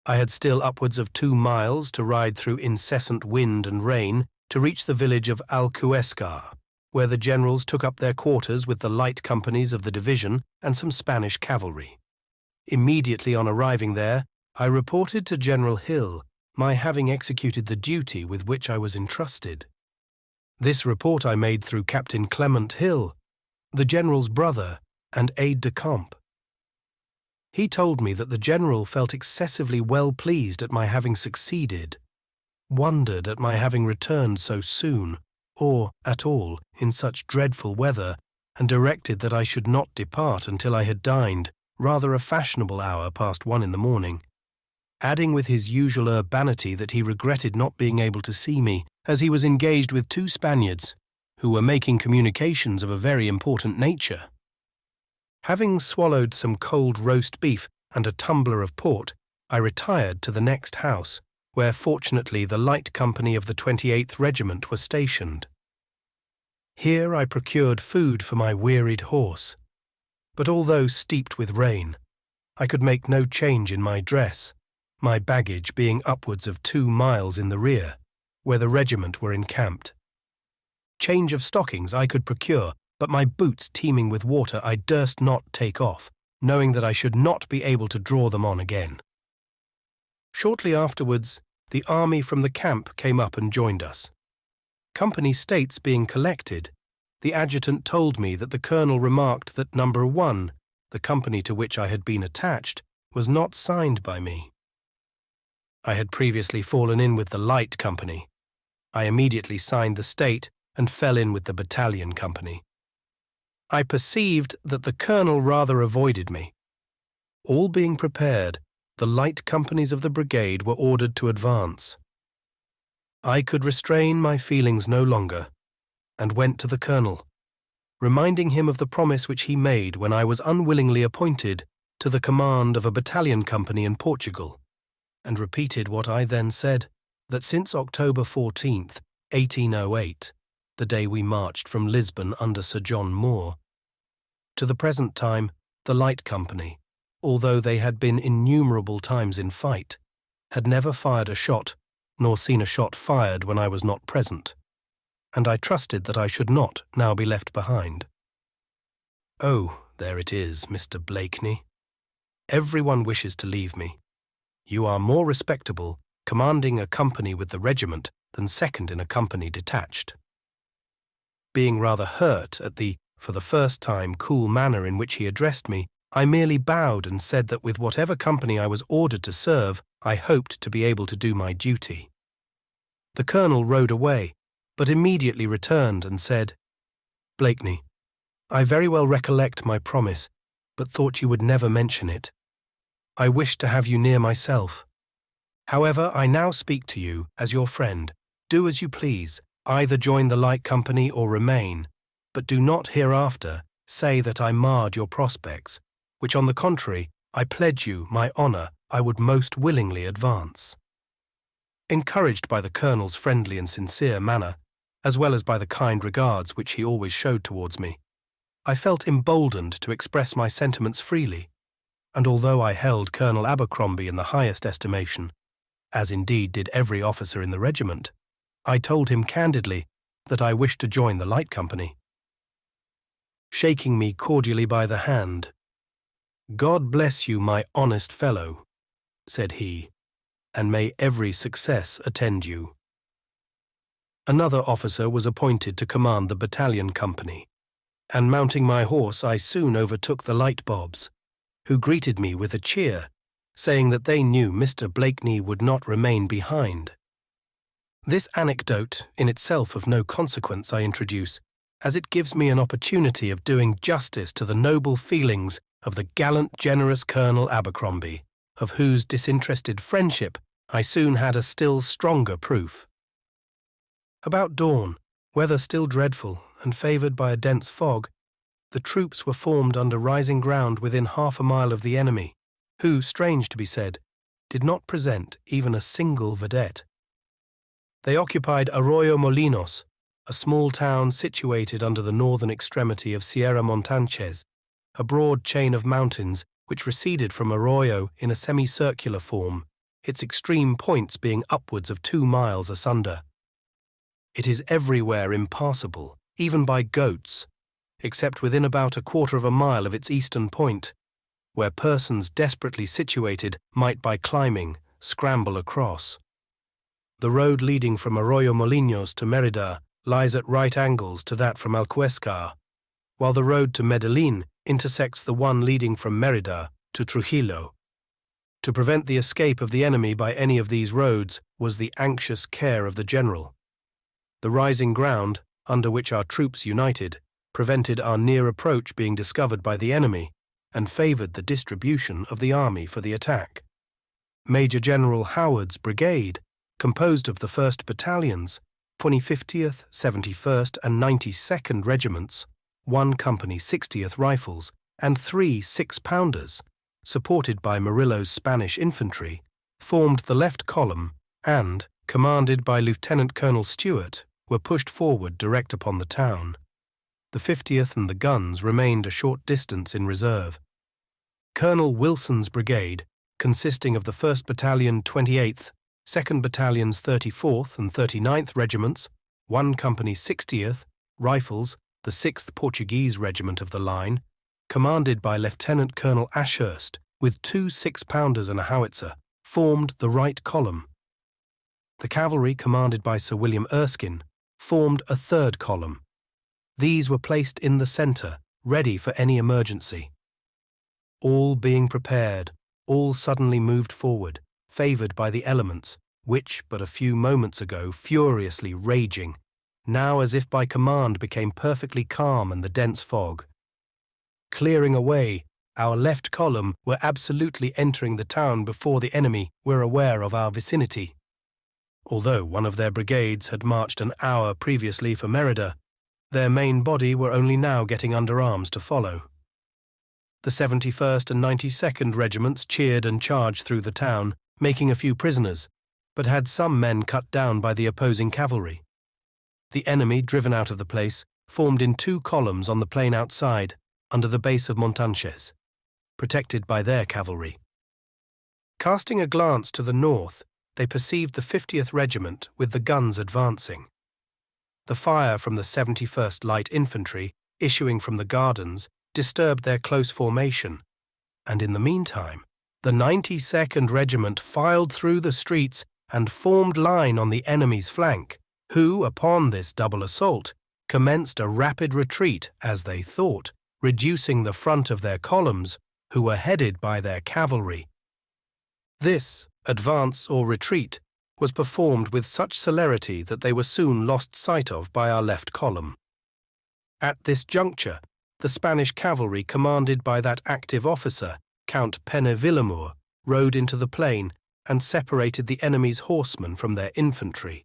I had still upwards of 2 miles to ride through incessant wind and rain to reach the village of Alcuescar, where the generals took up their quarters with the light companies of the division and some Spanish cavalry. Immediately on arriving there, I reported to General Hill my having executed the duty with which I was entrusted. This report I made through Captain Clement Hill, the general's brother and aide-de-camp. He told me that the general felt excessively well pleased at my having succeeded, wondered at my having returned so soon, or at all, in such dreadful weather, and directed that I should not depart until I had dined, rather a fashionable hour past 1 in the morning, adding with his usual urbanity that he regretted not being able to see me, as he was engaged with 2 Spaniards, who were making communications of a very important nature. Having swallowed some cold roast beef and a tumbler of port, I retired to the next house, where fortunately the light company of the 28th Regiment were stationed. Here I procured food for my wearied horse, but although steeped with rain, I could make no change in my dress, my baggage being upwards of 2 miles in the rear, where the regiment were encamped. Change of stockings I could procure, but my boots teeming with water I durst not take off, knowing that I should not be able to draw them on again. Shortly afterwards, the army from the camp came up and joined us. Company states being collected, the adjutant told me that the colonel remarked that No. 1, the company to which I had been attached, was not signed by me. I had previously fallen in with the light company. I immediately signed the state and fell in with the battalion company. I perceived that the colonel rather avoided me. All being prepared, the light companies of the brigade were ordered to advance. I could restrain my feelings no longer, and went to the colonel, reminding him of the promise which he made when I was unwillingly appointed to the command of a battalion company in Portugal, and repeated what I then said, that since October 14th, 1808, the day we marched from Lisbon under Sir John Moore, to the present time, the light company, although they had been innumerable times in fight, had never fired a shot, nor seen a shot fired when I was not present, and I trusted that I should not now be left behind. Oh, there it is, Mr. Blakeney. Everyone wishes to leave me. You are more respectable, commanding a company with the regiment, than second in a company detached. Being rather hurt at the, for the first time, cool manner in which he addressed me, I merely bowed and said that with whatever company I was ordered to serve, I hoped to be able to do my duty. The colonel rode away, but immediately returned and said, "Blakeney, I very well recollect my promise, but thought you would never mention it. I wished to have you near myself. However, I now speak to you as your friend. Do as you please, either join the light company or remain, but do not hereafter say that I marred your prospects, which on the contrary, I pledge you my honour I would most willingly advance." Encouraged by the colonel's friendly and sincere manner, as well as by the kind regards which he always showed towards me, I felt emboldened to express my sentiments freely, and although I held Colonel Abercrombie in the highest estimation, as indeed did every officer in the regiment, I told him candidly that I wished to join the light company. Shaking me cordially by the hand, "God bless you, my honest fellow," said he, "and may every success attend you." Another officer was appointed to command the battalion company, and mounting my horse I soon overtook the light bobs, who greeted me with a cheer, saying that they knew Mr. Blakeney would not remain behind. This anecdote, in itself of no consequence, I introduce, as it gives me an opportunity of doing justice to the noble feelings of the gallant, generous Colonel Abercrombie, of whose disinterested friendship I soon had a still stronger proof. About dawn, weather still dreadful and favoured by a dense fog, the troops were formed under rising ground within half a mile of the enemy, who, strange to be said, did not present even a single vedette. They occupied Arroyo Molinos, a small town situated under the northern extremity of Sierra Montanchez, a broad chain of mountains which receded from Arroyo in a semicircular form its extreme points being upwards of 2 miles asunder. It is everywhere impassable, even by goats, except within about 1/4 of a mile of its eastern point, where persons desperately situated might by climbing scramble across. The road leading from Arroyo-Molinos to Mérida lies at right angles to that from Alcuéscar, while the road to Medellín intersects the one leading from Mérida to Trujillo. To prevent the escape of the enemy by any of these roads was the anxious care of the general. The rising ground, under which our troops united, prevented our near approach being discovered by the enemy, and favoured the distribution of the army for the attack. Major General Howard's brigade, composed of the 1st Battalions, 25th, 71st and 92nd Regiments, 1 Company 60th Rifles, and 3 6-pounders, supported by Murillo's Spanish infantry, formed the left column and, commanded by Lieutenant Colonel Stewart, were pushed forward direct upon the town. The 50th and the guns remained a short distance in reserve. Colonel Wilson's brigade, consisting of the 1st Battalion 28th, 2nd Battalion's 34th and 39th Regiments, 1 Company 60th, Rifles, the 6th Portuguese Regiment of the line, commanded by Lieutenant Colonel Ashurst, with 2 6-pounders and a howitzer, formed the right column. The cavalry, commanded by Sir William Erskine, formed a 3rd column. These were placed in the centre, ready for any emergency. All being prepared, all suddenly moved forward, favoured by the elements, which, but a few moments ago, furiously raging, now as if by command became perfectly calm in the dense fog. Clearing away, our left column were absolutely entering the town before the enemy were aware of our vicinity. Although one of their brigades had marched an hour previously for Mérida, their main body were only now getting under arms to follow. The 71st and 92nd Regiments cheered and charged through the town, making a few prisoners, but had some men cut down by the opposing cavalry. The enemy, driven out of the place, formed in 2 columns on the plain outside, under the base of Montanches, protected by their cavalry. Casting a glance to the north, they perceived the 50th Regiment with the guns advancing. The fire from the 71st Light Infantry, issuing from the gardens, disturbed their close formation, and in the meantime, the 92nd Regiment filed through the streets and formed line on the enemy's flank, who, upon this double assault, commenced a rapid retreat, as they thought, reducing the front of their columns, who were headed by their cavalry. This advance or retreat was performed with such celerity that they were soon lost sight of by our left column. At this juncture, the Spanish cavalry, commanded by that active officer, Count Peninsular, rode into the plain and separated the enemy's horsemen from their infantry.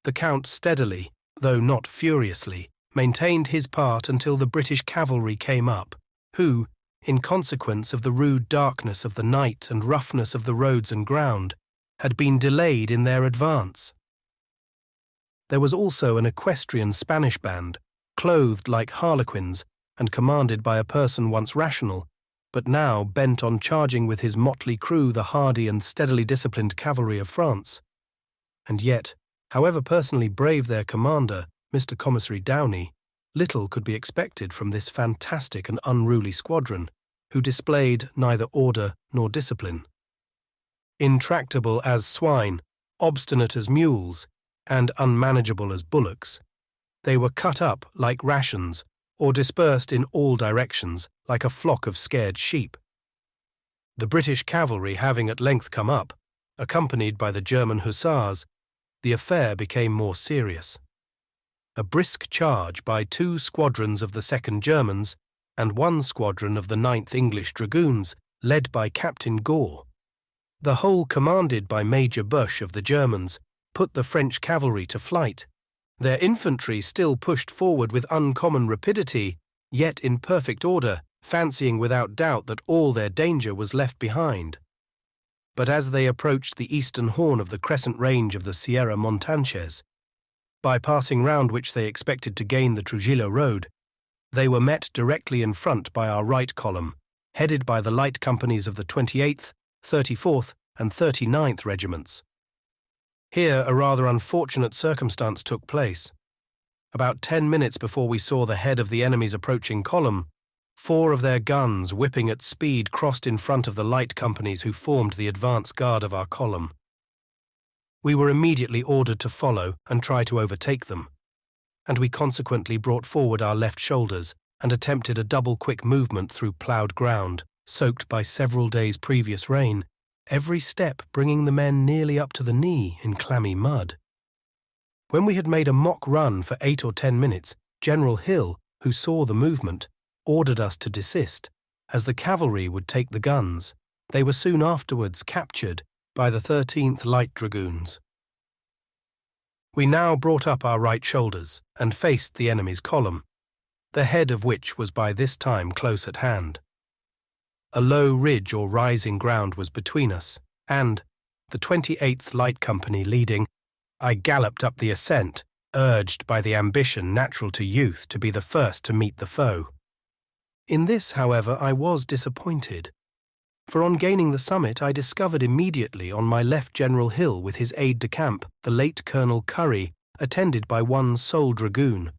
The Count steadily, though not furiously, maintained his part until the British cavalry came up, who, in consequence of the rude darkness of the night and roughness of the roads and ground, had been delayed in their advance. There was also an equestrian Spanish band, clothed like harlequins and commanded by a person once rational, but now bent on charging with his motley crew the hardy and steadily disciplined cavalry of France. And yet, however personally brave their commander, Mr. Commissary Downey, little could be expected from this fantastic and unruly squadron, who displayed neither order nor discipline. Intractable as swine, obstinate as mules, and unmanageable as bullocks, they were cut up like rations, or dispersed in all directions like a flock of scared sheep. The British cavalry having at length come up, accompanied by the German hussars, the affair became more serious. A brisk charge by 2 squadrons of the 2nd Germans and 1 squadron of the 9th English Dragoons, led by Captain Gore, the whole commanded by Major Bush of the Germans, put the French cavalry to flight. Their infantry still pushed forward with uncommon rapidity, yet in perfect order, fancying without doubt that all their danger was left behind. But as they approached the eastern horn of the crescent range of the Sierra Montanches, by passing round which they expected to gain the Trujillo road, they were met directly in front by our right column, headed by the light companies of the 28th, 34th, and 39th Regiments. Here a rather unfortunate circumstance took place. About 10 minutes before we saw the head of the enemy's approaching column, 4 of their guns, whipping at speed, crossed in front of the light companies who formed the advance guard of our column. We were immediately ordered to follow and try to overtake them, and we consequently brought forward our left shoulders and attempted a double quick movement through ploughed ground, soaked by several days' previous rain, every step bringing the men nearly up to the knee in clammy mud. When we had made a mock run for 8 or 10 minutes, General Hill, who saw the movement, ordered us to desist, as the cavalry would take the guns. They were soon afterwards captured by the 13th Light Dragoons. We now brought up our right shoulders and faced the enemy's column, the head of which was by this time close at hand. A low ridge or rising ground was between us, and, the 28th Light Company leading, I galloped up the ascent, urged by the ambition natural to youth to be the first to meet the foe. In this, however, I was disappointed, for on gaining the summit I discovered immediately on my left General Hill with his aide-de-camp, the late Colonel Curry, attended by one sole dragoon.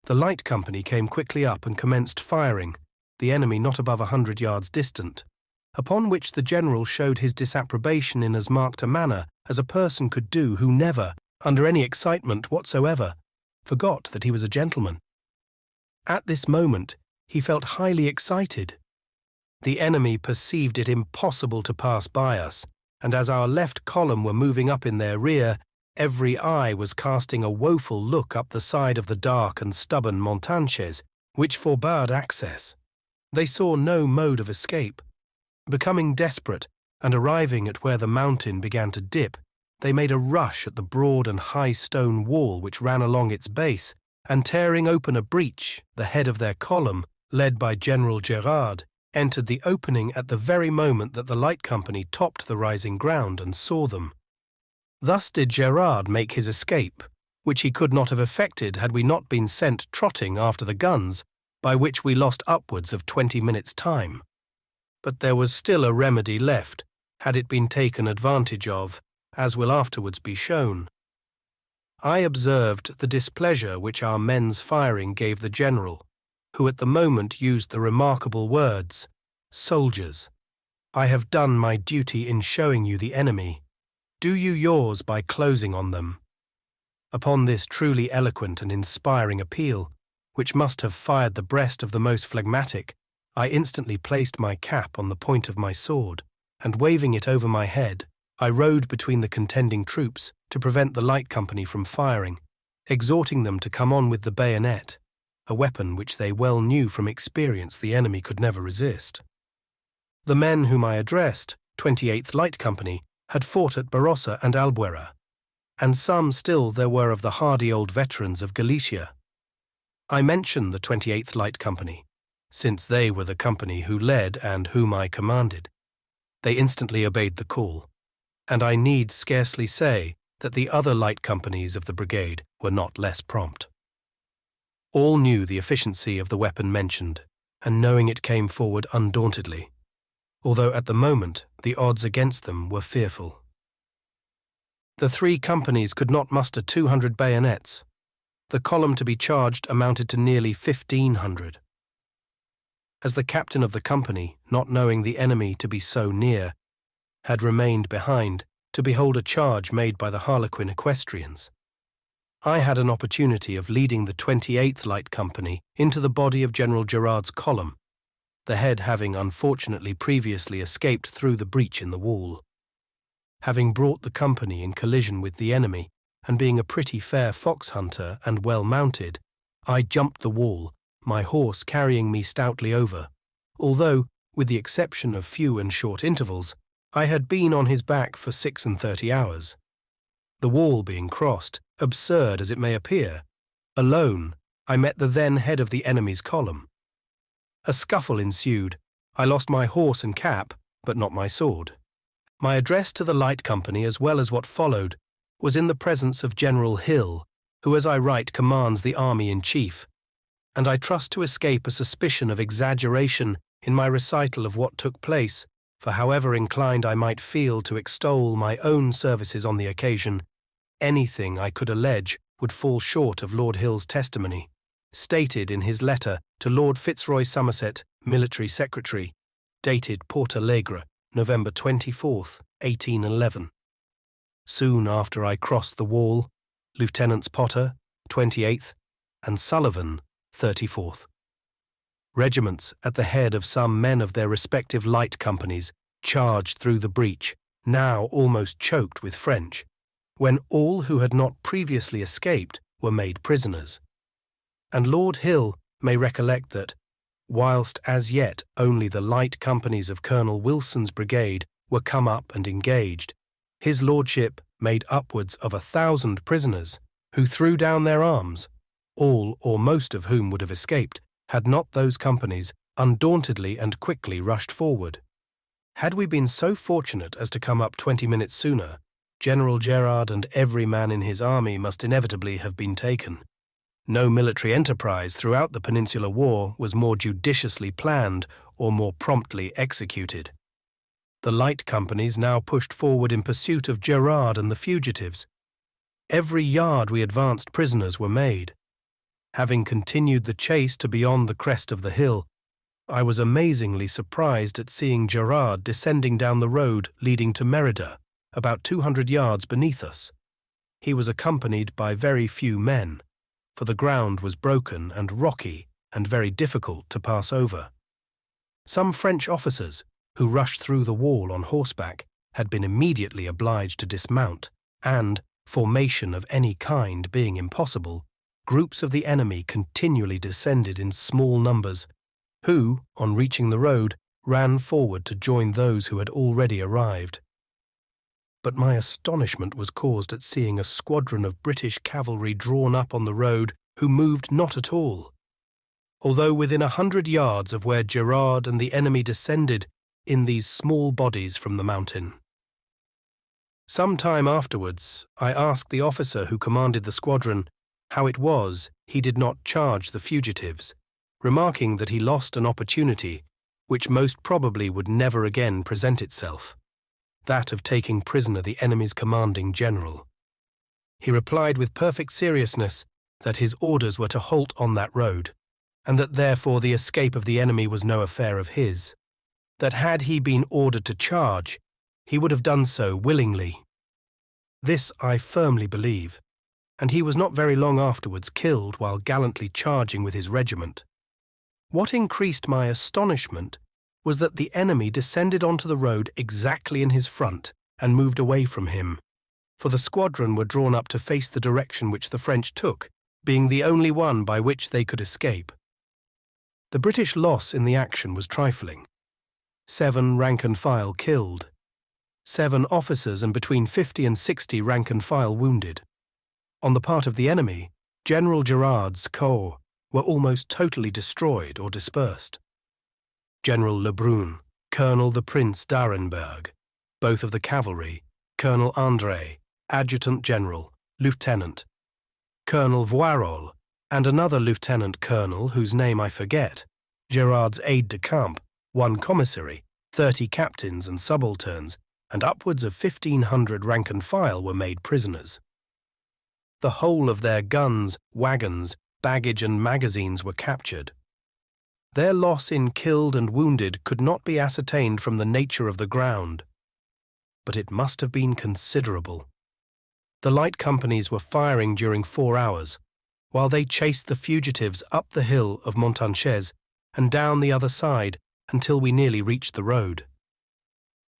The Light Company came quickly up and commenced firing, the enemy not above 100 yards distant, upon which the general showed his disapprobation in as marked a manner as a person could do who never, under any excitement whatsoever, forgot that he was a gentleman. At this moment he felt highly excited. The enemy perceived it impossible to pass by us, and as our left column were moving up in their rear, every eye was casting a woeful look up the side of the dark and stubborn montanches, which forbade access. They saw no mode of escape. Becoming desperate, and arriving at where the mountain began to dip, they made a rush at the broad and high stone wall which ran along its base, and tearing open a breach, the head of their column, led by General Gerard, entered the opening at the very moment that the Light Company topped the rising ground and saw them. Thus did Gerard make his escape, which he could not have effected had we not been sent trotting after the guns, by which we lost upwards of 20 minutes' time. But there was still a remedy left, had it been taken advantage of, as will afterwards be shown. I observed the displeasure which our men's firing gave the general, who at the moment used the remarkable words, "Soldiers, I have done my duty in showing you the enemy. Do you yours by closing on them." Upon this truly eloquent and inspiring appeal, which must have fired the breast of the most phlegmatic, I instantly placed my cap on the point of my sword, and waving it over my head, I rode between the contending troops to prevent the Light Company from firing, exhorting them to come on with the bayonet, a weapon which they well knew from experience the enemy could never resist. The men whom I addressed, 28th Light Company, had fought at Barossa and Albuera, and some still there were of the hardy old veterans of Galicia. I mention the 28th Light Company, since they were the company who led and whom I commanded. They instantly obeyed the call, and I need scarcely say that the other light companies of the brigade were not less prompt. All knew the efficiency of the weapon mentioned, and knowing it came forward undauntedly, although at the moment the odds against them were fearful. The 3 companies could not muster 200 bayonets. The column to be charged amounted to nearly 1,500. As the captain of the company, not knowing the enemy to be so near, had remained behind to behold a charge made by the Harlequin equestrians, I had an opportunity of leading the 28th Light Company into the body of General Gerard's column, the head having unfortunately previously escaped through the breach in the wall. Having brought the company in collision with the enemy, and being a pretty fair fox hunter and well mounted, I jumped the wall, my horse carrying me stoutly over, although, with the exception of few and short intervals, I had been on his back for 36 hours. The wall being crossed, absurd as it may appear, alone I met the then head of the enemy's column. A scuffle ensued. I lost my horse and cap, but not my sword. My address to the Light Company, as well as what followed, was in the presence of General Hill, who as I write commands the army in chief, and I trust to escape a suspicion of exaggeration in my recital of what took place for however inclined I might feel to extol my own services on the occasion, anything I could allege would fall short of Lord Hill's testimony, stated in his letter to Lord Fitzroy Somerset, Military Secretary, dated Portalegre, November 24th, 1811. Soon after I crossed the wall, Lieutenants Potter, 28th, and Sullivan, 34th. Regiments at the head of some men of their respective light companies charged through the breach, now almost choked with French, when all who had not previously escaped were made prisoners. And Lord Hill may recollect that, whilst as yet only the light companies of Colonel Wilson's brigade were come up and engaged, his lordship made upwards of 1,000 prisoners, who threw down their arms, all or most of whom would have escaped, had not those companies undauntedly and quickly rushed forward. Had we been so fortunate as to come up 20 minutes sooner, General Gerard and every man in his army must inevitably have been taken. No military enterprise throughout the Peninsular War was more judiciously planned or more promptly executed. The light companies now pushed forward in pursuit of Gerard and the fugitives. Every yard we advanced prisoners were made. Having continued the chase to beyond the crest of the hill, I was amazingly surprised at seeing Gerard descending down the road leading to Merida, about 200 yards beneath us. He was accompanied by very few men, for the ground was broken and rocky and very difficult to pass over. Some French officers, who rushed through the wall on horseback, had been immediately obliged to dismount, and, formation of any kind being impossible, groups of the enemy continually descended in small numbers, who, on reaching the road, ran forward to join those who had already arrived. But my astonishment was caused at seeing a squadron of British cavalry drawn up on the road, who moved not at all, although within 100 yards of where Gerard and the enemy descended in these small bodies from the mountain. Some time afterwards, I asked the officer who commanded the squadron how it was he did not charge the fugitives, remarking that he lost an opportunity which most probably would never again present itself, that of taking prisoner the enemy's commanding general. He replied with perfect seriousness that his orders were to halt on that road, and that therefore the escape of the enemy was no affair of his, that had he been ordered to charge, he would have done so willingly. This I firmly believe, and he was not very long afterwards killed while gallantly charging with his regiment. What increased my astonishment was that the enemy descended onto the road exactly in his front and moved away from him, for the squadron were drawn up to face the direction which the French took, being the only one by which they could escape. The British loss in the action was trifling. 7 rank-and-file killed, 7 officers and between 50 and 60 rank-and-file wounded. On the part of the enemy, General Gerard's corps were almost totally destroyed or dispersed. General Lebrun, Colonel the Prince d'Arenberg, both of the cavalry, Colonel André, Adjutant General, Lieutenant, Colonel Voirol, and another lieutenant colonel whose name I forget, Gerard's aide-de-camp, 1 commissary, 30 captains and subalterns, and upwards of 1,500 rank-and-file were made prisoners. The whole of their guns, wagons, baggage and magazines were captured. Their loss in killed and wounded could not be ascertained from the nature of the ground, but it must have been considerable. The light companies were firing during 4 hours, while they chased the fugitives up the hill of Montanchez and down the other side until we nearly reached the road.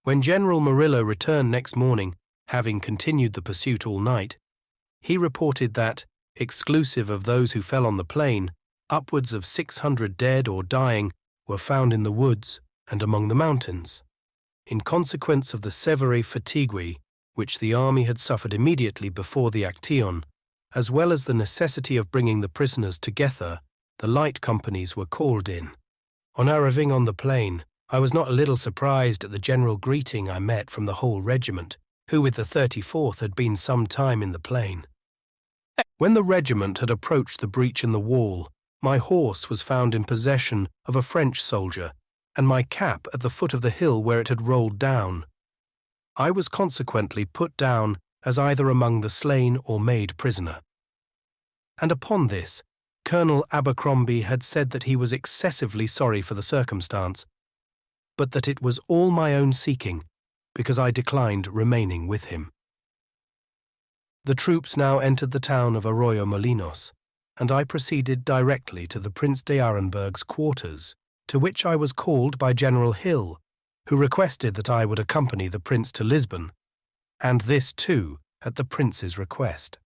When General Murillo returned next morning, having continued the pursuit all night, he reported that, exclusive of those who fell on the plain, upwards of 600 dead or dying were found in the woods and among the mountains, in consequence of the severe fatigue which the army had suffered immediately before the Action, as well as the necessity of bringing the prisoners together. The light companies were called in. On arriving on the plain, I was not a little surprised at the general greeting I met from the whole regiment, who with the 34th had been some time in the plain. When the regiment had approached the breach in the wall, my horse was found in possession of a French soldier, and my cap at the foot of the hill where it had rolled down. I was consequently put down as either among the slain or made prisoner. And upon this, Colonel Abercrombie had said that he was excessively sorry for the circumstance, but that it was all my own seeking, because I declined remaining with him. The troops now entered the town of Arroyo Molinos, and I proceeded directly to the Prince de Arenberg's quarters, to which I was called by General Hill, who requested that I would accompany the prince to Lisbon, and this too at the prince's request.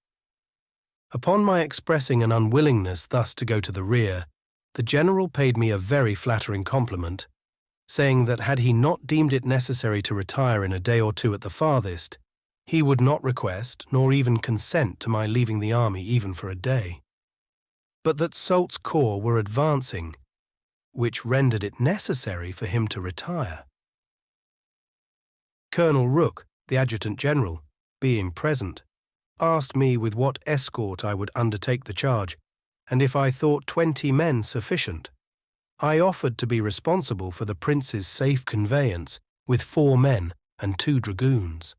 Upon my expressing an unwillingness thus to go to the rear, the general paid me a very flattering compliment, saying that had he not deemed it necessary to retire in a day or two at the farthest, he would not request nor even consent to my leaving the army even for a day, but that Soult's corps were advancing, which rendered it necessary for him to retire. Colonel Rooke, the adjutant-general, being present, asked me with what escort I would undertake the charge, and if I thought 20 men sufficient. I offered to be responsible for the prince's safe conveyance with 4 men and 2 dragoons.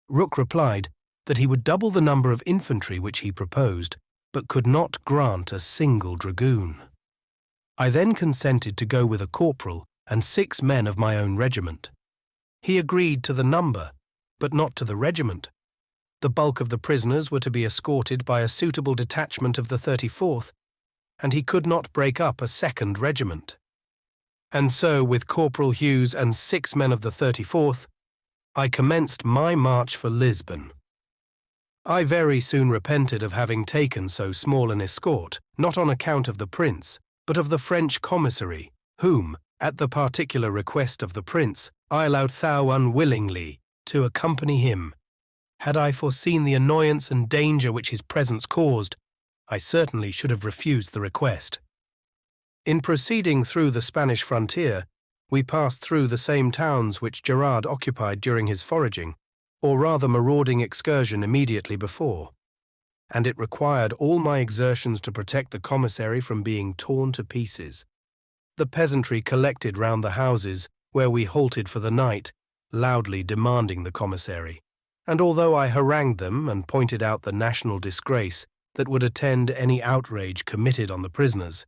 Rooke replied that he would double the number of infantry which he proposed, but could not grant a single dragoon. I then consented to go with a corporal and 6 men of my own regiment. He agreed to the number, but not to the regiment. The bulk of the prisoners were to be escorted by a suitable detachment of the 34th, and he could not break up a 2nd regiment. And so, with Corporal Hughes and 6 men of the 34th, I commenced my march for Lisbon. I very soon repented of having taken so small an escort, not on account of the prince, but of the French commissary, whom, at the particular request of the prince, I allowed thou unwillingly to accompany him. Had I foreseen the annoyance and danger which his presence caused, I certainly should have refused the request. In proceeding through the Spanish frontier, we passed through the same towns which Gerard occupied during his foraging, or rather marauding excursion immediately before, and it required all my exertions to protect the commissary from being torn to pieces. The peasantry collected round the houses, where we halted for the night, loudly demanding the commissary, and although I harangued them and pointed out the national disgrace that would attend any outrage committed on the prisoners,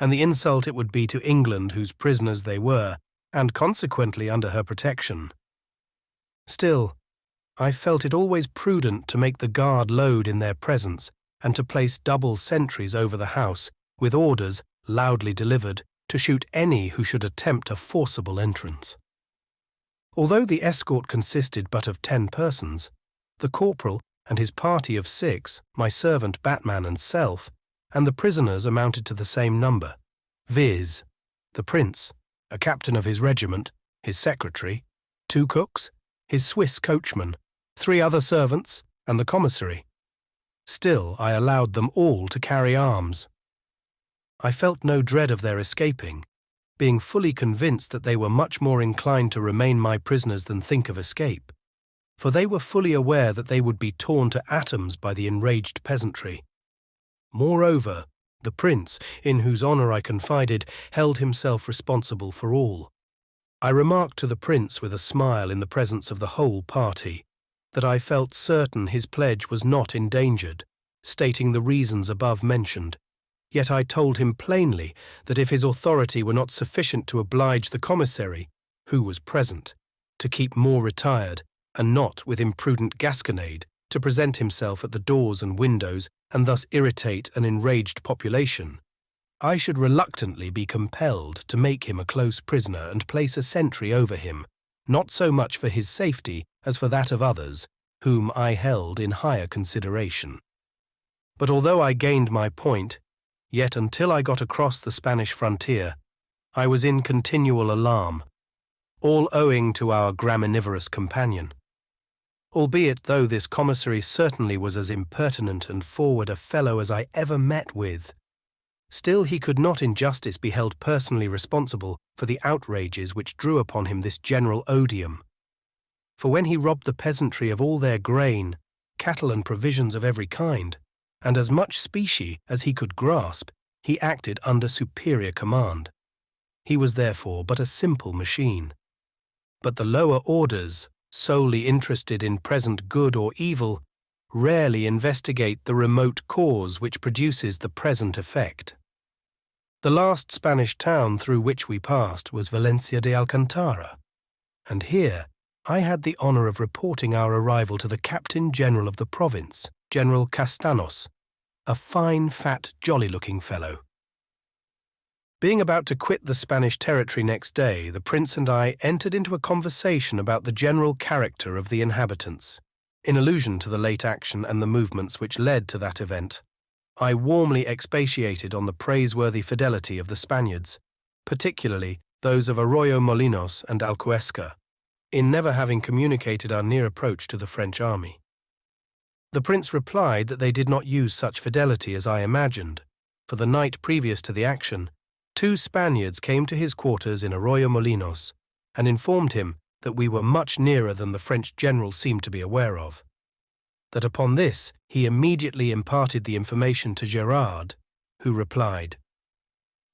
and the insult it would be to England whose prisoners they were, and consequently under her protection, still, I felt it always prudent to make the guard load in their presence and to place double sentries over the house, with orders, loudly delivered, to shoot any who should attempt a forcible entrance. Although the escort consisted but of 10 persons, the corporal and his party of 6, my servant Batman and self, and the prisoners amounted to the same number, viz., the prince, a captain of his regiment, his secretary, 2 cooks, his Swiss coachman, 3 other servants, and the commissary. Still, I allowed them all to carry arms. I felt no dread of their escaping, being fully convinced that they were much more inclined to remain my prisoners than think of escape, for they were fully aware that they would be torn to atoms by the enraged peasantry. Moreover, the prince, in whose honour I confided, held himself responsible for all. I remarked to the prince with a smile in the presence of the whole party that I felt certain his pledge was not endangered, stating the reasons above mentioned. Yet I told him plainly that if his authority were not sufficient to oblige the commissary, who was present, to keep more retired, and not with imprudent gasconade to present himself at the doors and windows and thus irritate an enraged population, I should reluctantly be compelled to make him a close prisoner and place a sentry over him, not so much for his safety as for that of others, whom I held in higher consideration. But although I gained my point, yet until I got across the Spanish frontier, I was in continual alarm, all owing to our graminivorous companion. Albeit though this commissary certainly was as impertinent and forward a fellow as I ever met with, still he could not in justice be held personally responsible for the outrages which drew upon him this general odium. For when he robbed the peasantry of all their grain, cattle and provisions of every kind, and as much specie as he could grasp, he acted under superior command. He was therefore but a simple machine. But the lower orders, solely interested in present good or evil, rarely investigate the remote cause which produces the present effect. The last Spanish town through which we passed was Valencia de Alcantara, and here I had the honour of reporting our arrival to the Captain General of the province, General Castanos, a fine, fat, jolly-looking fellow. Being about to quit the Spanish territory next day, the Prince and I entered into a conversation about the general character of the inhabitants. In allusion to the late action and the movements which led to that event, I warmly expatiated on the praiseworthy fidelity of the Spaniards, particularly those of Arroyo Molinos and Alcuesca, in never having communicated our near approach to the French army. The Prince replied that they did not use such fidelity as I imagined, for the night previous to the action, 2 Spaniards came to his quarters in Arroyo Molinos and informed him that we were much nearer than the French general seemed to be aware of. That upon this he immediately imparted the information to Gerard, who replied,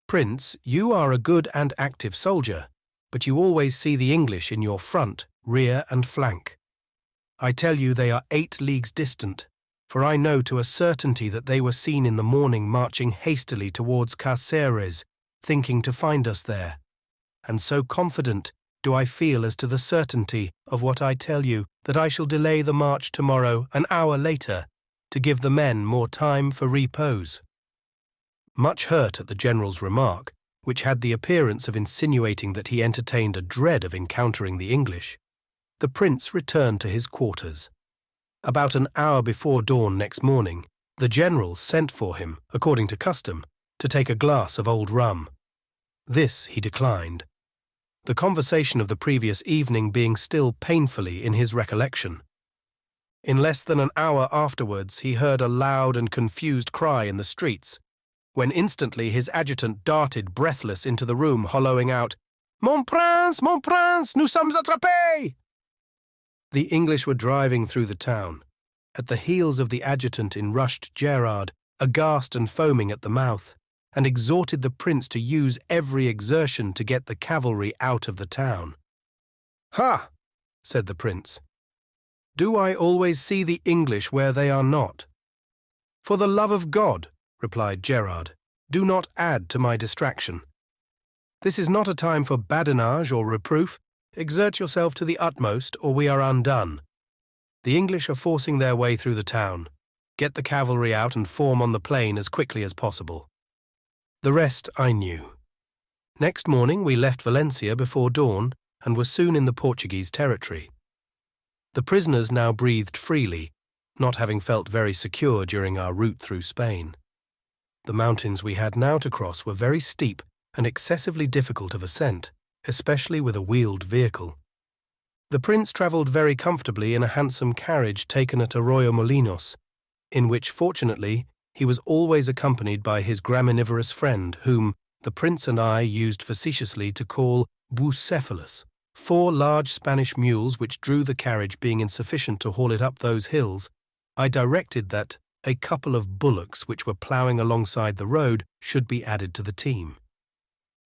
"Prince, you are a good and active soldier, but you always see the English in your front, rear and flank. I tell you they are 8 leagues distant, for I know to a certainty that they were seen in the morning marching hastily towards Caceres, thinking to find us there, and so confident do I feel as to the certainty of what I tell you that I shall delay the march tomorrow an hour later to give the men more time for repose." Much hurt at the general's remark, which had the appearance of insinuating that he entertained a dread of encountering the English, the Prince returned to his quarters. About an hour before dawn next morning, the general sent for him, according to custom, to take a glass of old rum. This he declined, the conversation of the previous evening being still painfully in his recollection. In less than an hour afterwards he heard a loud and confused cry in the streets, when instantly his adjutant darted breathless into the room, hollowing out, Mon prince, nous sommes attrapés!" The English were driving through the town. At the heels of the adjutant in rushed Gerard, aghast and foaming at the mouth, and exhorted the Prince to use every exertion to get the cavalry out of the town. "Ha!" said the Prince. "Do I always see the English where they are not?" "For the love of God," replied Gerard, "do not add to my distraction. This is not a time for badinage or reproof. Exert yourself to the utmost, or we are undone. The English are forcing their way through the town. Get the cavalry out and form on the plain as quickly as possible." The rest I knew. Next morning we left Valencia before dawn and were soon in the Portuguese territory. The prisoners now breathed freely, not having felt very secure during our route through Spain. The mountains we had now to cross were very steep and excessively difficult of ascent, especially with a wheeled vehicle. The Prince travelled very comfortably in a handsome carriage taken at Arroyo Molinos, in which, fortunately, he was always accompanied by his graminivorous friend, whom the Prince and I used facetiously to call Bucephalus. 4 large Spanish mules which drew the carriage being insufficient to haul it up those hills, I directed that a couple of bullocks which were ploughing alongside the road should be added to the team.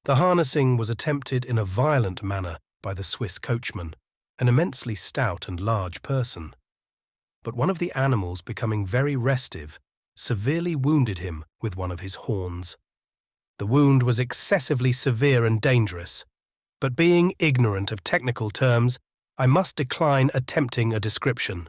The harnessing was attempted in a violent manner by the Swiss coachman, an immensely stout and large person. But one of the animals, becoming very restive, severely wounded him with one of his horns. The wound was excessively severe and dangerous, but being ignorant of technical terms, I must decline attempting a description.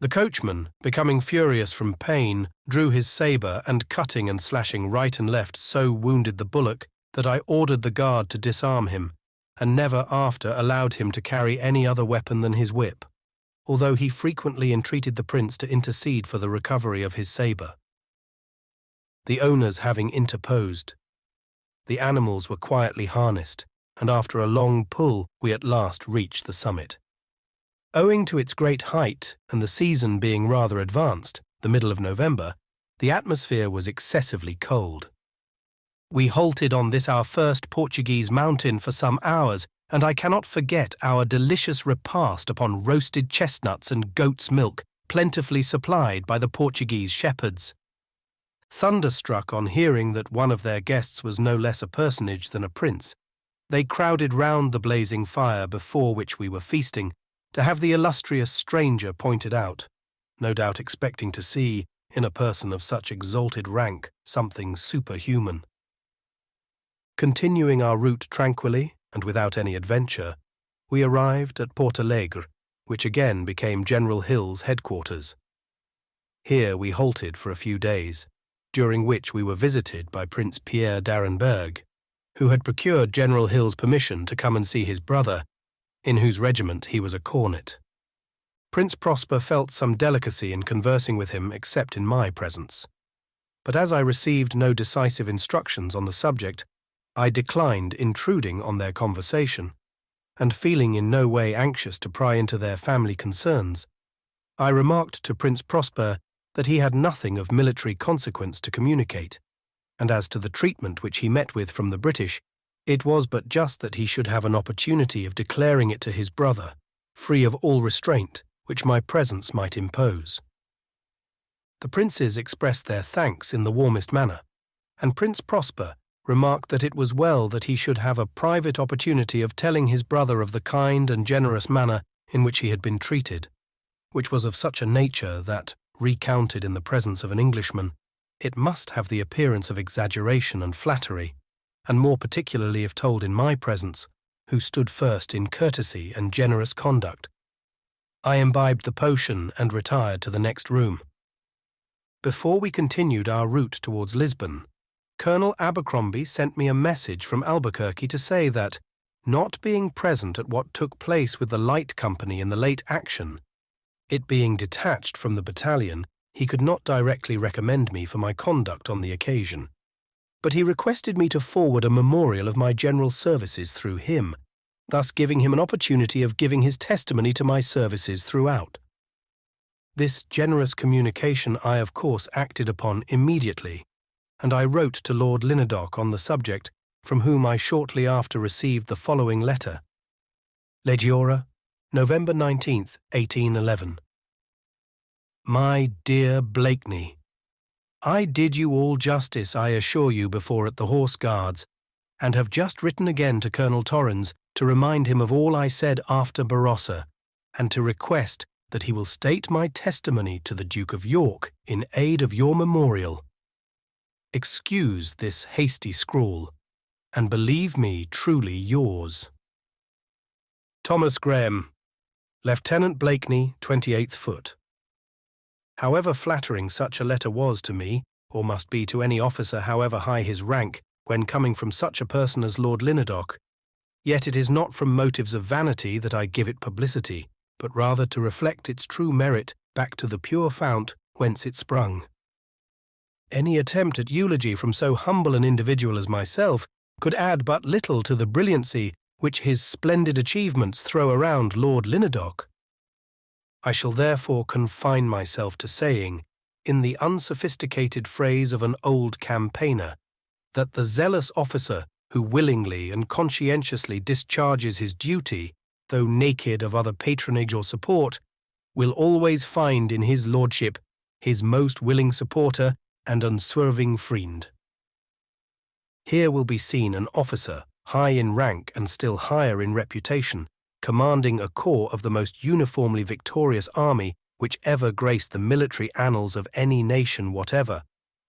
The coachman, becoming furious from pain, drew his sabre and, cutting and slashing right and left, so wounded the bullock that I ordered the guard to disarm him, and never after allowed him to carry any other weapon than his whip, although he frequently entreated the Prince to intercede for the recovery of his sabre. The owners having interposed, the animals were quietly harnessed, and after a long pull we at last reached the summit. Owing to its great height and the season being rather advanced, the middle of November, the atmosphere was excessively cold. We halted on this our first Portuguese mountain for some hours, and I cannot forget our delicious repast upon roasted chestnuts and goat's milk, plentifully supplied by the Portuguese shepherds. Thunderstruck on hearing that one of their guests was no less a personage than a prince, they crowded round the blazing fire before which we were feasting to have the illustrious stranger pointed out, no doubt expecting to see, in a person of such exalted rank, something superhuman. Continuing our route tranquilly and without any adventure, we arrived at Portalegre, which again became General Hill's headquarters. Here we halted for a few days, during which we were visited by Prince Pierre d'Arenberg, who had procured General Hill's permission to come and see his brother, in whose regiment he was a cornet. Prince Prosper felt some delicacy in conversing with him except in my presence, but as I received no decisive instructions on the subject, I declined intruding on their conversation, and feeling in no way anxious to pry into their family concerns, I remarked to Prince Prosper that he had nothing of military consequence to communicate, and as to the treatment which he met with from the British, it was but just that he should have an opportunity of declaring it to his brother, free of all restraint which my presence might impose. The princes expressed their thanks in the warmest manner, and Prince Prosper remarked that it was well that he should have a private opportunity of telling his brother of the kind and generous manner in which he had been treated, which was of such a nature that, recounted in the presence of an Englishman, it must have the appearance of exaggeration and flattery, and more particularly if told in my presence, who stood first in courtesy and generous conduct. I imbibed the potion and retired to the next room. Before we continued our route towards Lisbon, Colonel Abercrombie sent me a message from Albuquerque to say that, not being present at what took place with the light company in the late action, it being detached from the battalion, he could not directly recommend me for my conduct on the occasion, but he requested me to forward a memorial of my general services through him, thus giving him an opportunity of giving his testimony to my services throughout. This generous communication I of course acted upon immediately, and I wrote to Lord Lynedoch on the subject, from whom I shortly after received the following letter. Legiora, November 19th, 1811. My dear Blakeney, I did you all justice, I assure you, before at the Horse Guards, and have just written again to Colonel Torrens to remind him of all I said after Barossa, and to request that he will state my testimony to the Duke of York in aid of your memorial. Excuse this hasty scrawl, and believe me truly yours. Thomas Graham, Lieutenant Blakeney, 28th Foot. However flattering such a letter was to me, or must be to any officer however high his rank, when coming from such a person as Lord Lynedoch, yet it is not from motives of vanity that I give it publicity, but rather to reflect its true merit back to the pure fount whence it sprung. Any attempt at eulogy from so humble an individual as myself could add but little to the brilliancy which his splendid achievements throw around Lord Lynedoch. I shall therefore confine myself to saying, in the unsophisticated phrase of an old campaigner, that the zealous officer who willingly and conscientiously discharges his duty, though naked of other patronage or support, will always find in his lordship his most willing supporter and unswerving friend. Here will be seen an officer, high in rank and still higher in reputation, commanding a corps of the most uniformly victorious army which ever graced the military annals of any nation whatever,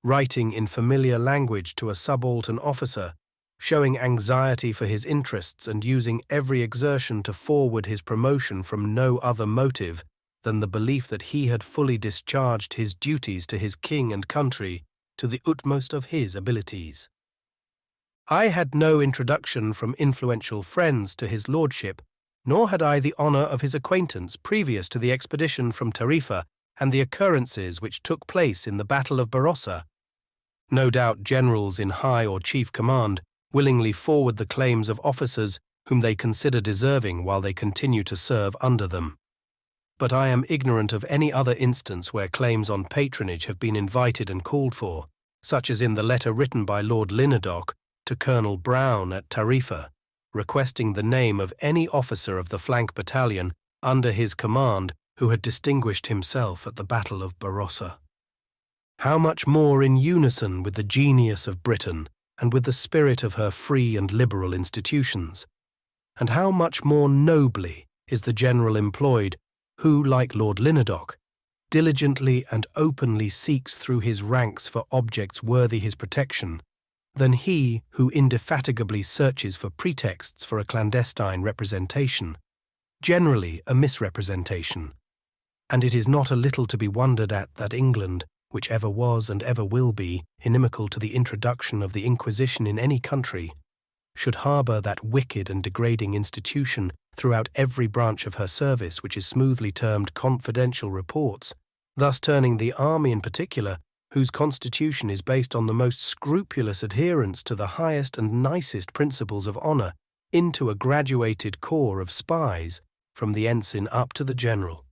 writing in familiar language to a subaltern officer, showing anxiety for his interests and using every exertion to forward his promotion from no other motive than the belief that he had fully discharged his duties to his king and country to the utmost of his abilities. I had no introduction from influential friends to his lordship, nor had I the honour of his acquaintance previous to the expedition from Tarifa and the occurrences which took place in the Battle of Barossa. No doubt generals in high or chief command willingly forward the claims of officers whom they consider deserving while they continue to serve under them. But I am ignorant of any other instance where claims on patronage have been invited and called for, such as in the letter written by Lord Lynedoch to Colonel Brown at Tarifa, requesting the name of any officer of the flank battalion under his command who had distinguished himself at the Battle of Barossa. How much more in unison with the genius of Britain and with the spirit of her free and liberal institutions, and how much more nobly is the general employed who, like Lord Lynedoch, diligently and openly seeks through his ranks for objects worthy his protection, than he who indefatigably searches for pretexts for a clandestine representation, generally a misrepresentation. And it is not a little to be wondered at that England, which ever was and ever will be inimical to the introduction of the Inquisition in any country, should harbour that wicked and degrading institution throughout every branch of her service which is smoothly termed confidential reports, thus turning the army in particular, whose constitution is based on the most scrupulous adherence to the highest and nicest principles of honour, into a graduated corps of spies, from the ensign up to the general.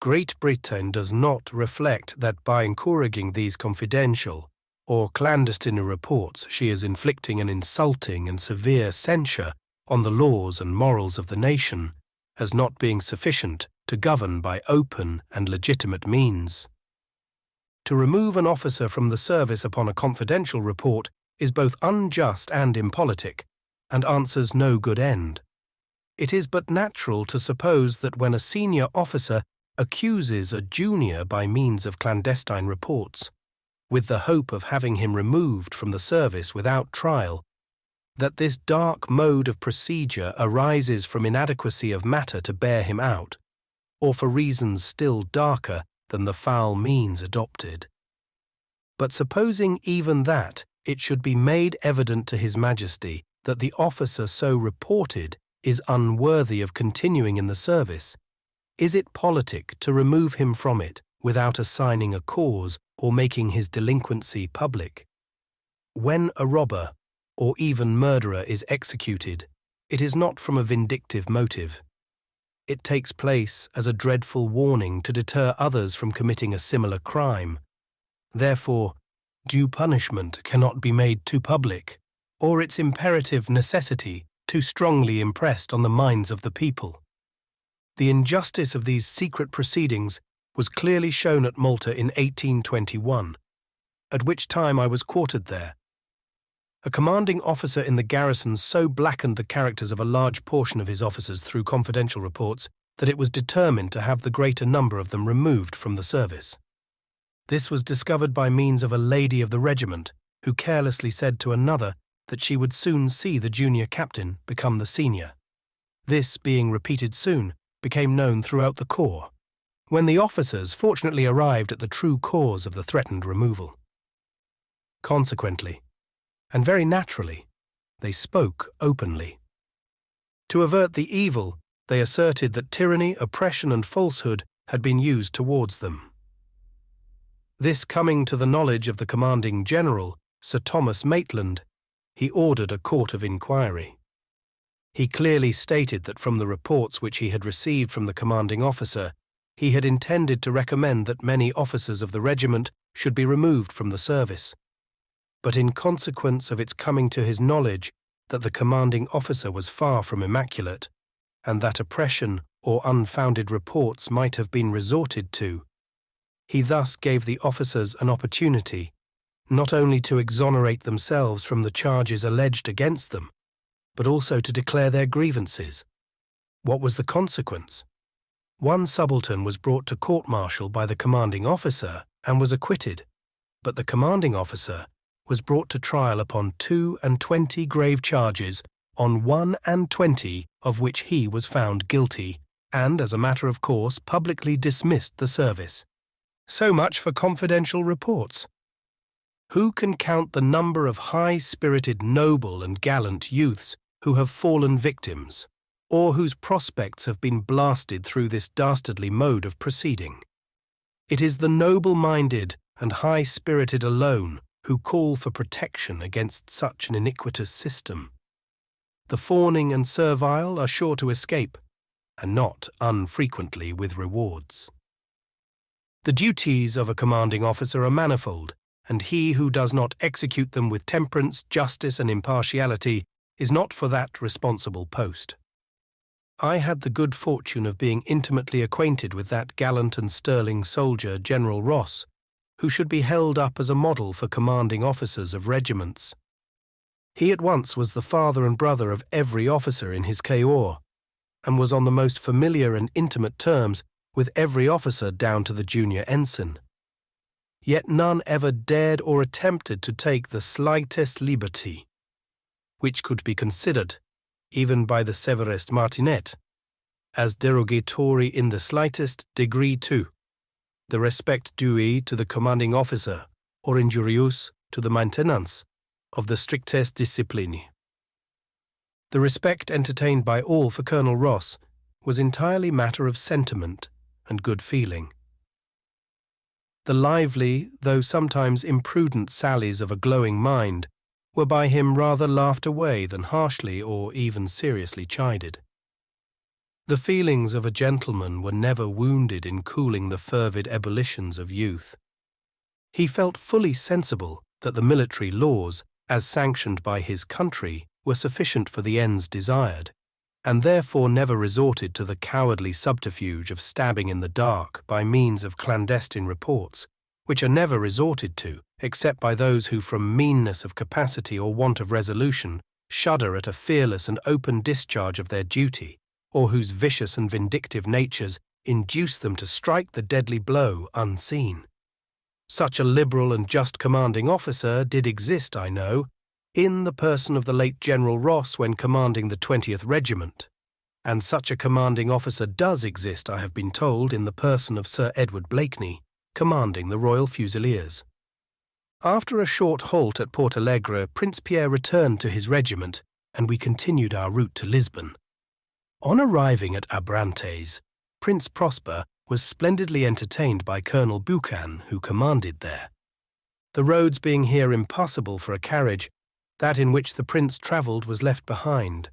Great Britain does not reflect that by encouraging these confidential or clandestine reports she is inflicting an insulting and severe censure on the laws and morals of the nation, as not being sufficient to govern by open and legitimate means. To remove an officer from the service upon a confidential report is both unjust and impolitic, and answers no good end. It is but natural to suppose that when a senior officer accuses a junior by means of clandestine reports, with the hope of having him removed from the service without trial, that this dark mode of procedure arises from inadequacy of matter to bear him out, or for reasons still darker than the foul means adopted. But supposing even that it should be made evident to His Majesty that the officer so reported is unworthy of continuing in the service, is it politic to remove him from it without assigning a cause or making his delinquency public? When a robber or even murderer is executed, it is not from a vindictive motive. It takes place as a dreadful warning to deter others from committing a similar crime. Therefore, due punishment cannot be made too public, or its imperative necessity too strongly impressed on the minds of the people. The injustice of these secret proceedings was clearly shown at Malta in 1821, at which time I was quartered there. A commanding officer in the garrison so blackened the characters of a large portion of his officers through confidential reports that it was determined to have the greater number of them removed from the service. This was discovered by means of a lady of the regiment, who carelessly said to another that she would soon see the junior captain become the senior. This, being repeated soon, became known throughout the corps, when the officers fortunately arrived at the true cause of the threatened removal. Consequently, and very naturally, they spoke openly. To avert the evil, they asserted that tyranny, oppression, and falsehood had been used towards them. This coming to the knowledge of the commanding general, Sir Thomas Maitland, he ordered a court of inquiry. He clearly stated that from the reports which he had received from the commanding officer, he had intended to recommend that many officers of the regiment should be removed from the service. But in consequence of its coming to his knowledge that the commanding officer was far from immaculate, and that oppression or unfounded reports might have been resorted to, he thus gave the officers an opportunity not only to exonerate themselves from the charges alleged against them, but also to declare their grievances. What was the consequence? One subaltern was brought to court-martial by the commanding officer and was acquitted, but the commanding officer was brought to trial upon 22 grave charges, on 21 of which he was found guilty, and, as a matter of course, publicly dismissed the service. So much for confidential reports. Who can count the number of high-spirited, noble and gallant youths who have fallen victims, or whose prospects have been blasted through this dastardly mode of proceeding? It is the noble-minded and high-spirited alone who call for protection against such an iniquitous system. The fawning and servile are sure to escape, and not unfrequently with rewards. The duties of a commanding officer are manifold, and he who does not execute them with temperance, justice, and impartiality is not for that responsible post. I had the good fortune of being intimately acquainted with that gallant and sterling soldier, General Ross, who should be held up as a model for commanding officers of regiments. He at once was the father and brother of every officer in his corps, and was on the most familiar and intimate terms with every officer down to the junior ensign. Yet none ever dared or attempted to take the slightest liberty, which could be considered, even by the severest martinet, as derogatory in the slightest degree to the respect due to the commanding officer, or injurious to the maintenance of the strictest discipline. The respect entertained by all for Colonel Ross was entirely matter of sentiment and good feeling. The lively, though sometimes imprudent sallies of a glowing mind were by him rather laughed away than harshly or even seriously chided. The feelings of a gentleman were never wounded in cooling the fervid ebullitions of youth. He felt fully sensible that the military laws, as sanctioned by his country, were sufficient for the ends desired, and therefore never resorted to the cowardly subterfuge of stabbing in the dark by means of clandestine reports, which are never resorted to except by those who from meanness of capacity or want of resolution shudder at a fearless and open discharge of their duty, or whose vicious and vindictive natures induce them to strike the deadly blow unseen. Such a liberal and just commanding officer did exist, I know, in the person of the late General Ross when commanding the 20th Regiment, and such a commanding officer does exist, I have been told, in the person of Sir Edward Blakeney, commanding the Royal Fusiliers. After a short halt at Portalegre, Prince Pierre returned to his regiment, and we continued our route to Lisbon. On arriving at Abrantes, Prince Prosper was splendidly entertained by Colonel Buchan, who commanded there. The roads being here impassable for a carriage, that in which the prince travelled was left behind,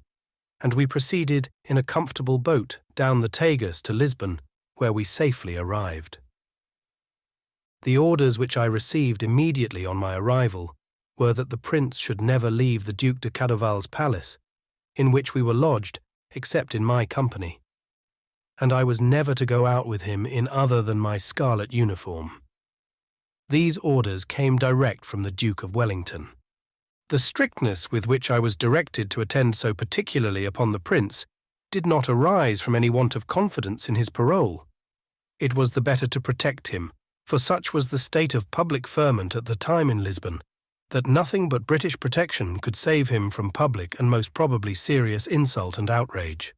and we proceeded in a comfortable boat down the Tagus to Lisbon, where we safely arrived. The orders which I received immediately on my arrival were that the prince should never leave the Duke de Cadoval's palace, in which we were lodged, except in my company, and I was never to go out with him in other than my scarlet uniform. These orders came direct from the Duke of Wellington. The strictness with which I was directed to attend so particularly upon the prince did not arise from any want of confidence in his parole. It was the better to protect him, for such was the state of public ferment at the time in Lisbon, that nothing but British protection could save him from public and most probably serious insult and outrage.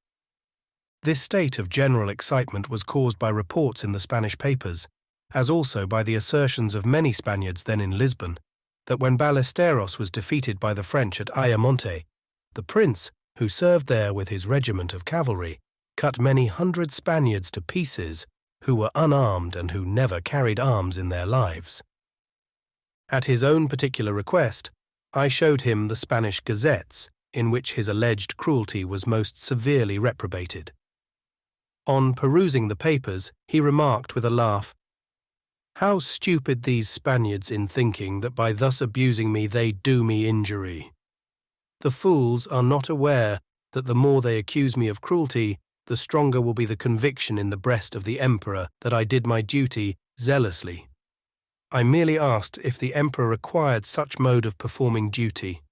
This state of general excitement was caused by reports in the Spanish papers, as also by the assertions of many Spaniards then in Lisbon, that when Ballesteros was defeated by the French at Ayamonte, the prince, who served there with his regiment of cavalry, cut many hundred Spaniards to pieces who were unarmed and who never carried arms in their lives. At his own particular request, I showed him the Spanish gazettes, in which his alleged cruelty was most severely reprobated. On perusing the papers, he remarked with a laugh, "How stupid these Spaniards in thinking that by thus abusing me they do me injury. The fools are not aware that the more they accuse me of cruelty, the stronger will be the conviction in the breast of the Emperor that I did my duty zealously. I merely asked if the Emperor required such mode of performing duty.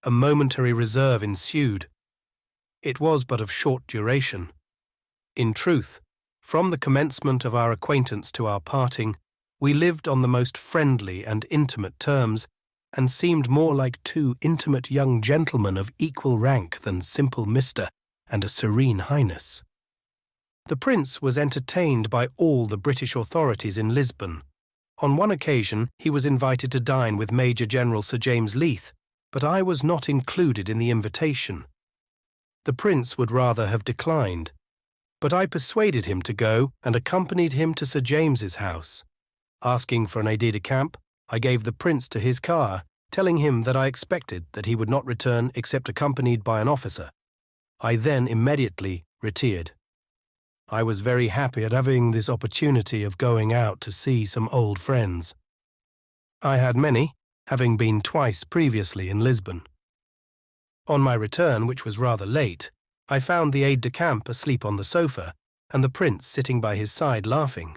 A momentary reserve ensued. It was but of short duration. In truth, from the commencement of our acquaintance to our parting, we lived on the most friendly and intimate terms, and seemed more like two intimate young gentlemen of equal rank than simple Mr. and a serene highness. The prince was entertained by all the British authorities in Lisbon. On one occasion he was invited to dine with Major General Sir James Leith, but I was not included in the invitation. The prince would rather have declined, but I persuaded him to go and accompanied him to Sir James's house. Asking for an aide-de-camp, I gave the prince to his car, telling him that I expected that he would not return except accompanied by an officer. I then immediately retired. I was very happy at having this opportunity of going out to see some old friends. I had many, having been twice previously in Lisbon. On my return, which was rather late, I found the aide-de-camp asleep on the sofa, and the prince sitting by his side laughing.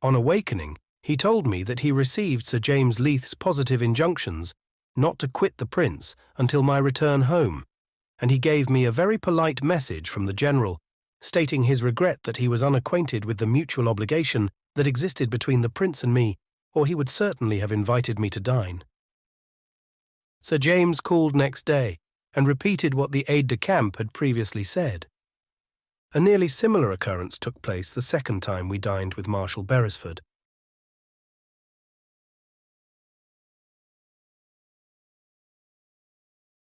On awakening, He told me that he received Sir James Leith's positive injunctions not to quit the Prince until my return home, and he gave me a very polite message from the General, stating his regret that he was unacquainted with the mutual obligation that existed between the Prince and me, or he would certainly have invited me to dine. Sir James called next day and repeated what the aide-de-camp had previously said. A nearly similar occurrence took place the second time we dined with Marshal Beresford.